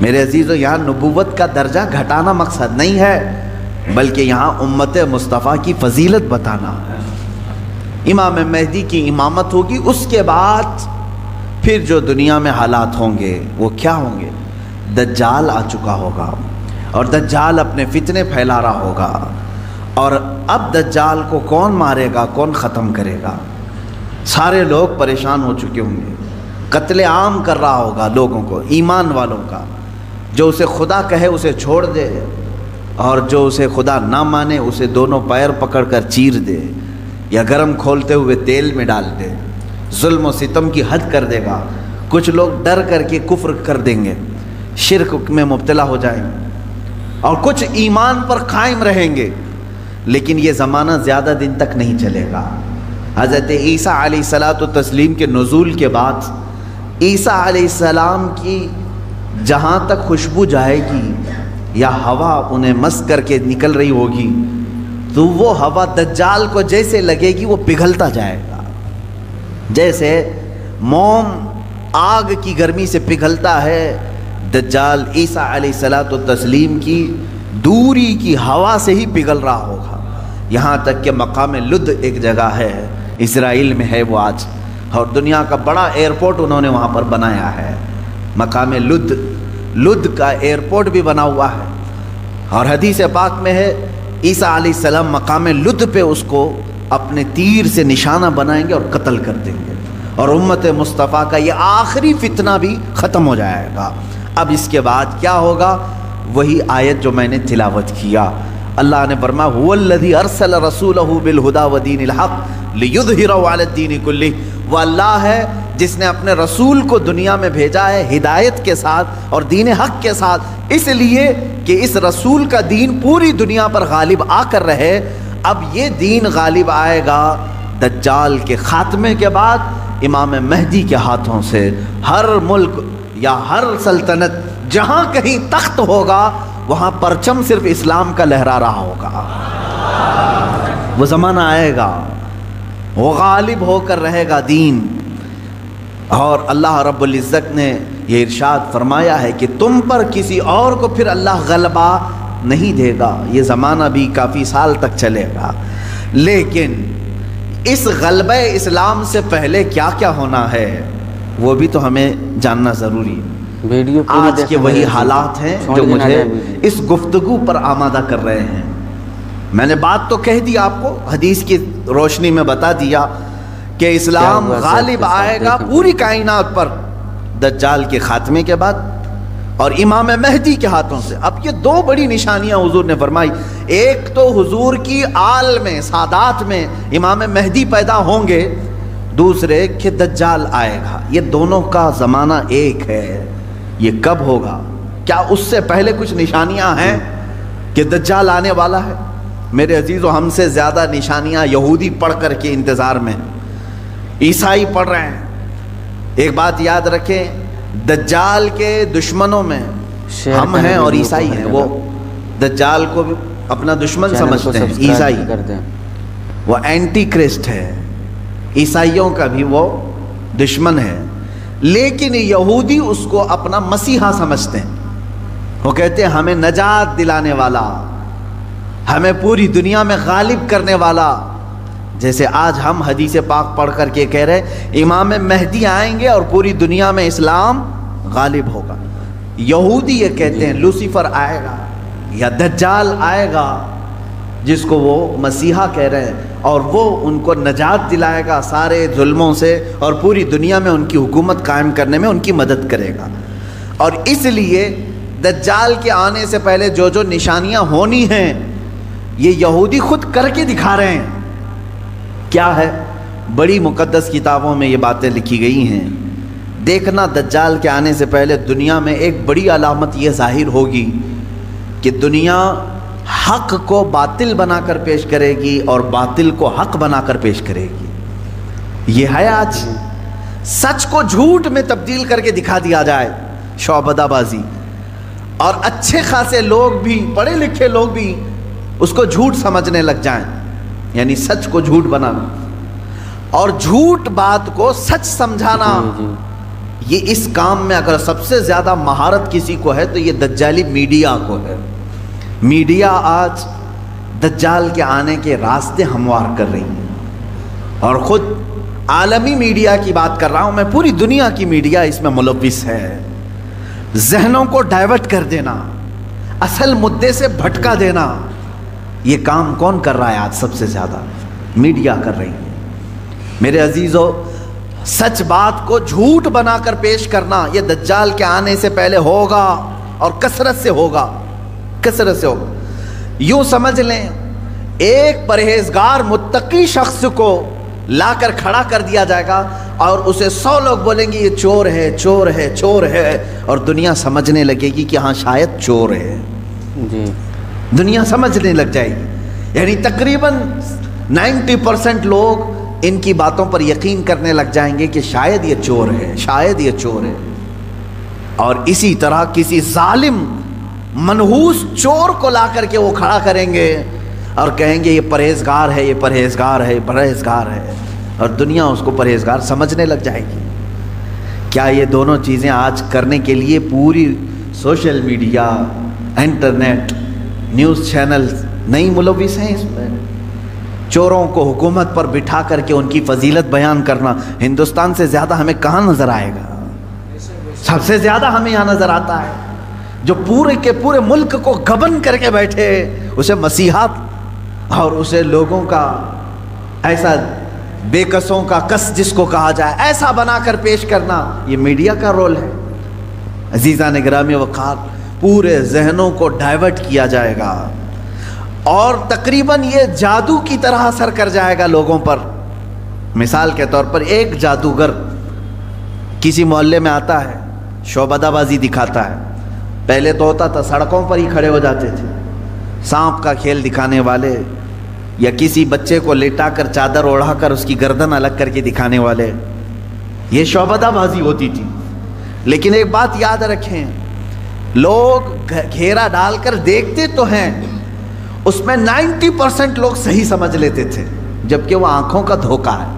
میرے عزیزو، یہاں نبوت کا درجہ گھٹانا مقصد نہیں ہے، بلکہ یہاں امت مصطفیٰ کی فضیلت بتانا ہے۔ امام مہدی کی امامت ہوگی، اس کے بعد پھر جو دنیا میں حالات ہوں گے وہ کیا ہوں گے؟ دجال آ چکا ہوگا اور دجال اپنے فتنے پھیلا رہا ہوگا، اور اب دجال کو کون مارے گا، کون ختم کرے گا؟ سارے لوگ پریشان ہو چکے ہوں گے، قتل عام کر رہا ہوگا لوگوں کو، ایمان والوں کا۔ جو اسے خدا کہے اسے چھوڑ دے، اور جو اسے خدا نہ مانے اسے دونوں پیر پکڑ کر چیر دے یا گرم کھولتے ہوئے تیل میں ڈال دے، ظلم و ستم کی حد کر دے گا۔ کچھ لوگ ڈر کر کے کفر کر دیں گے، شرک میں مبتلا ہو جائیں گے، اور کچھ ایمان پر قائم رہیں گے، لیکن یہ زمانہ زیادہ دن تک نہیں چلے گا۔ حضرت عیسیٰ علیہ الصلاۃ والتسلیم کے نزول کے بعد عیسیٰ علیہ السلام کی جہاں تک خوشبو جائے گی یا ہوا انہیں مس کر کے نکل رہی ہوگی، تو وہ ہوا دجال کو جیسے لگے گی وہ پگھلتا جائے گا، جیسے موم آگ کی گرمی سے پگھلتا ہے، دجال عیسیٰ علیہ الصلاۃ والتسلیم کی دوری کی ہوا سے ہی پگھل رہا ہوگا۔ یہاں تک کہ مقام لد ایک جگہ ہے، اسرائیل میں ہے وہ آج، اور دنیا کا بڑا ایئرپورٹ انہوں نے وہاں پر بنایا ہے، مقام لد کا ایئرپورٹ بھی بنا ہوا ہے، اور حدیث پاک میں ہے عیسیٰ علیہ السلام مقام لد پہ اس کو اپنے تیر سے نشانہ بنائیں گے اور قتل کر دیں گے، اور امت مصطفیٰ کا یہ آخری فتنہ بھی ختم ہو جائے گا۔ اب اس کے بعد کیا ہوگا؟ وہی آیت جو میں نے تلاوت کیا، اللہ نے فرمایا هو الذی ارسل رسولہ بالہدی ودین الحق لیظہرہ علی الدین کلہ، وہ اللہ ہے جس نے اپنے رسول کو دنیا میں بھیجا ہے ہدایت کے ساتھ اور دین حق کے ساتھ، اس لیے کہ اس رسول کا دین پوری دنیا پر غالب آ کر رہے۔ اب یہ دین غالب آئے گا دجال کے خاتمے کے بعد امام مہدی کے ہاتھوں سے۔ ہر ملک یا ہر سلطنت جہاں کہیں تخت ہوگا وہاں پرچم صرف اسلام کا لہرا رہا ہوگا۔ وہ زمانہ آئے گا، وہ غالب ہو کر رہے گا دین، اور اللہ رب العزت نے یہ ارشاد فرمایا ہے کہ تم پر کسی اور کو پھر اللہ غلبہ نہیں دے گا۔ یہ زمانہ بھی کافی سال تک چلے گا، لیکن اس غلبہ اسلام سے پہلے کیا کیا ہونا ہے وہ بھی تو ہمیں جاننا ضروری ہے۔ ویڈیو آج کے وہی حالات ہیں جو مجھے اس گفتگو پر آمادہ کر رہے ہیں۔ میں نے بات تو کہہ دی، آپ کو حدیث کی روشنی میں بتا دیا کہ اسلام غالب آئے گا پوری کائنات پر دجال کے خاتمے کے بعد اور امام مہدی کے ہاتھوں سے۔ اب یہ دو بڑی نشانیاں حضور نے فرمائی، ایک تو حضور کی آل میں سادات میں امام مہدی پیدا ہوں گے، دوسرے کہ دجال آئے گا۔ یہ دونوں کا زمانہ ایک ہے۔ یہ کب ہوگا؟ کیا اس سے پہلے کچھ نشانیاں ہیں کہ دجال آنے والا ہے؟ میرے عزیزو، ہم سے زیادہ نشانیاں یہودی پڑھ کر کے انتظار میں، عیسائی پڑھ رہے ہیں۔ ایک بات یاد رکھیں، دجال کے دشمنوں میں ہم ہیں اور عیسائی ہیں۔ وہ دجال کو بھی اپنا دشمن سمجھتے ہیں عیسائی، وہ اینٹی کرسٹ ہے، عیسائیوں کا بھی وہ دشمن ہے، لیکن یہودی اس کو اپنا مسیحا سمجھتے ہیں۔ وہ کہتے ہیں ہمیں نجات دلانے والا، ہمیں پوری دنیا میں غالب کرنے والا۔ جیسے آج ہم حدیث پاک پڑھ کر کے کہہ رہے امام مہدی آئیں گے اور پوری دنیا میں اسلام غالب ہوگا، یہودی یہ کہتے ہیں لوسیفر آئے گا یا دجال آئے گا، جس کو وہ مسیحا کہہ رہے ہیں، اور وہ ان کو نجات دلائے گا سارے ظلموں سے اور پوری دنیا میں ان کی حکومت قائم کرنے میں ان کی مدد کرے گا۔ اور اس لیے دجال کے آنے سے پہلے جو جو نشانیاں ہونی ہیں یہ یہودی خود کر کے دکھا رہے ہیں۔ کیا ہے؟ بڑی مقدس کتابوں میں یہ باتیں لکھی گئی ہیں۔ دیکھنا دجال کے آنے سے پہلے دنیا میں ایک بڑی علامت یہ ظاہر ہوگی کہ دنیا حق کو باطل بنا کر پیش کرے گی اور باطل کو حق بنا کر پیش کرے گی۔ یہ ہے آج، سچ کو جھوٹ میں تبدیل کر کے دکھا دیا جائے، شعبدہ بازی، اور اچھے خاصے لوگ بھی، پڑھے لکھے لوگ بھی اس کو جھوٹ سمجھنے لگ جائیں، یعنی سچ کو جھوٹ بنانا اور جھوٹ بات کو سچ سمجھانا، یہ اس کام میں اگر سب سے زیادہ مہارت کسی کو ہے تو یہ دجالی میڈیا کو ہے. میڈیا آج دجال کے آنے کے راستے ہموار کر رہی ہے، اور خود عالمی میڈیا کی بات کر رہا ہوں میں، پوری دنیا کی میڈیا اس میں ملوث ہے. ذہنوں کو ڈائیورٹ کر دینا، اصل مدے سے بھٹکا دینا، یہ کام کون کر رہا ہے آج سب سے زیادہ؟ میڈیا کر رہی ہے. میرے عزیزو، سچ بات کو جھوٹ بنا کر پیش کرنا یہ دجال کے آنے سے پہلے ہوگا، اور کثرت سے ہوگا، کثرت سے ہوگا. یوں سمجھ لیں ایک پرہیزگار متقی شخص کو لا کر کھڑا کر دیا جائے گا اور اسے 100 لوگ بولیں گے یہ چور ہے، چور ہے، چور ہے، اور دنیا سمجھنے لگے گی کہ ہاں شاید چور ہے. جی، دنیا سمجھنے لگ جائے گی. یعنی تقریباً 90% لوگ ان کی باتوں پر یقین کرنے لگ جائیں گے کہ شاید یہ چور ہے، شاید یہ چور ہے. اور اسی طرح کسی ظالم منحوس چور کو لا کر کے وہ کھڑا کریں گے اور کہیں گے یہ پرہیزگار ہے، یہ پرہیزگار ہے، پرہیزگار ہے، اور دنیا اس کو پرہیزگار سمجھنے لگ جائے گی. کیا یہ دونوں چیزیں آج کرنے کے لیے پوری social media, internet, news channels نہیں ملوث ہیں اس میں؟ چوروں کو حکومت پر بٹھا کر کے ان کی فضیلت بیان کرنا ہندوستان سے زیادہ ہمیں کہاں نظر آئے گا؟ سب سے زیادہ ہمیں یہاں نظر آتا ہے. جو پورے کے پورے ملک کو گبن کر کے بیٹھے، اسے مسیحات اور اسے لوگوں کا ایسا بے کسوں کا کس جس کو کہا جائے ایسا بنا کر پیش کرنا، یہ میڈیا کا رول ہے. عزیزان گرامی وقار، پورے ذہنوں کو ڈائیورٹ کیا جائے گا اور تقریباً یہ جادو کی طرح اثر کر جائے گا لوگوں پر. مثال کے طور پر ایک جادوگر کسی محلے میں آتا ہے، شعبدہ بازی دکھاتا ہے. پہلے تو ہوتا تھا سڑکوں پر ہی کھڑے ہو جاتے تھے، سانپ کا کھیل دکھانے والے، یا کسی بچے کو لیٹا کر چادر اوڑھا کر اس کی گردن الگ کر کے دکھانے والے، یہ شعبدہ بازی ہوتی تھی. لیکن ایک بات یاد رکھیں، لوگ گھیرا ڈال کر دیکھتے تو ہیں، اس میں 90% لوگ صحیح سمجھ لیتے تھے، جبکہ وہ آنکھوں کا دھوکہ ہے.